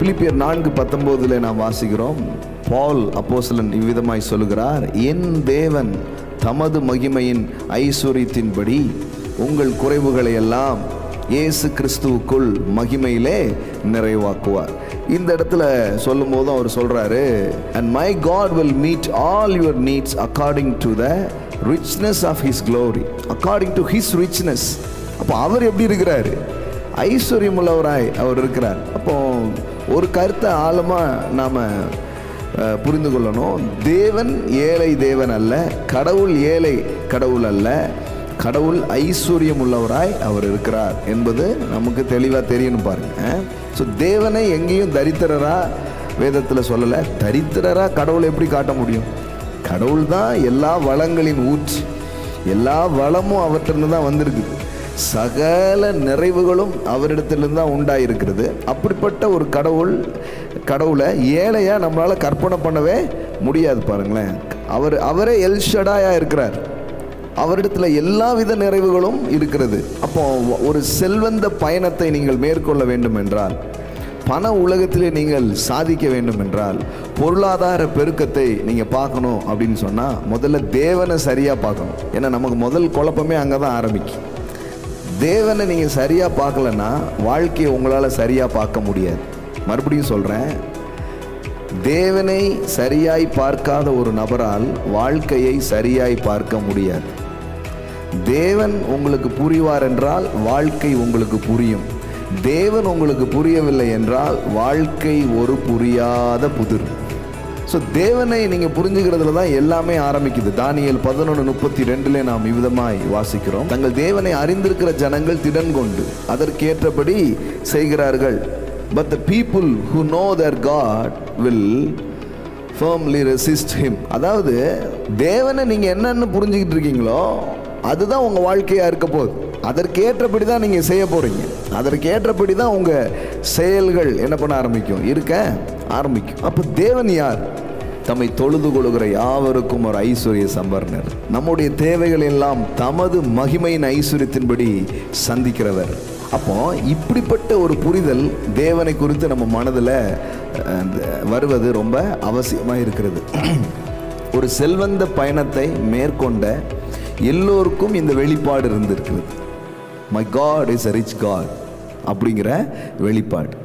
பிலிப்பியர் 4:19 நாம் வாசிக்கிறோம். பவுல் அப்போஸ்தலன் இவ்விதமாய் சொல்லுகிறார், என் தேவன் தமது மகிமையின் ஐஸ்வரியத்தின்படி உங்கள் குறைவுகளை எல்லாம் இயேசு கிறிஸ்துவுக்குள் மகிமையிலே நிறைவாக்குவார். இந்த இடத்துல சொல்லும் போது அவர் சொல்றாரு, and my God will meet all your needs according to the richness of his glory, according to his richness. அப்போ அவர் எப்படி இருக்கிறாரு? ஐஸ்வர்யம் உள்ளவராய் அவர் இருக்கிறார். அப்போ ஒரு கருத்தை ஆழமாக நாம் புரிந்து கொள்ளணும். தேவன் ஏழை தேவன் அல்ல, கடவுள் ஏழை கடவுள் அல்ல, கடவுள் ஐஸ்வர்யம் உள்ளவராய் அவர் இருக்கிறார் என்பது நமக்கு தெளிவாக தெரியணும் பாருங்க. ஸோ தேவனை எங்கேயும் தரித்திரரா வேதத்தில் சொல்லலை. தரித்திரரா கடவுளை எப்படி காட்ட முடியும்? கடவுள் தான் எல்லா வளங்களின் ஊற்று, எல்லா வளமும் அவற்றிலிருந்து தான் வந்திருக்குது, சகல நிறைவுகளும் அவரிடத்திலிருந்து தான் உண்டாயிருக்கிறது. அப்படிப்பட்ட ஒரு கடவுளை ஏழையாக நம்மளால் கற்பனை பண்ணவே முடியாது பாருங்களேன். அவரே எல்ஷடாயாக இருக்கிறார், அவரிடத்துல எல்லா வித நிறைவுகளும் இருக்கிறது. அப்போ ஒரு செல்வந்த பயணத்தை நீங்கள் மேற்கொள்ள வேண்டும் என்றால், பண உலகத்திலே நீங்கள் சாதிக்க வேண்டும் என்றால், பொருளாதார பெருக்கத்தை நீங்கள் பார்க்கணும் அப்படின்னு சொன்னால் முதல்ல தேவனை சரியாக பார்க்கணும். ஏன்னா நமக்கு முதல் குழப்பமே அங்கே தான் ஆரம்பிக்கும். தேவனை நீங்கள் சரியாக பார்க்கலன்னா வாழ்க்கையை உங்களால் சரியாக பார்க்க முடியாது. மறுபடியும் சொல்கிறேன், தேவனை சரியாய் பார்க்காத ஒரு நபரால் வாழ்க்கையை சரியாய் பார்க்க முடியாது. தேவன் உங்களுக்கு புரிவார் என்றால் வாழ்க்கை உங்களுக்கு புரியும். தேவன் உங்களுக்கு புரியவில்லை என்றால் வாழ்க்கை ஒரு புரியாத புதிர். ஸோ தேவனை நீங்கள் புரிஞ்சுக்கிறதுல தான் எல்லாமே ஆரம்பிக்குது. தானியேல் 11:32 நாம் இவ்விதமாய் வாசிக்கிறோம், தங்கள் தேவனை அறிந்திருக்கிற ஜனங்கள் திடன் கொண்டு அதற்கேற்றபடி செய்கிறார்கள். But the people who know their God will firmly resist him. அதாவது தேவனை நீங்கள் என்னன்னு புரிஞ்சுக்கிட்டு இருக்கீங்களோ அதுதான் உங்கள் வாழ்க்கையாக இருக்க போகுது. அதற்கேற்றபடி தான் நீங்கள் செய்ய போகிறீங்க. அதற்கேற்றபடி தான் உங்கள் செயல்கள் என்ன பண்ண ஆரம்பிக்கும். அப்போ தேவன் யார்? தம்மை தொழுது கொள்கிற யாவருக்கும் ஒரு ஐஸ்வர்ய சம்பர்ணர், நம்முடைய தேவைகள் எல்லாம் தமது மகிமையின் ஐஸ்வர்யத்தின்படி சந்திக்கிறவர். அப்போ இப்படிப்பட்ட ஒரு புரிதல் தேவனை குறித்து நம்ம மனதில் வருவது ரொம்ப அவசியமாக இருக்கிறது. ஒரு செல்வந்த பயணத்தை மேற்கொண்ட எல்லோருக்கும் இந்த வெளிப்பாடு இருந்திருக்கிறது. My God is a rich God அப்படிங்கிற வெளிப்பாடு.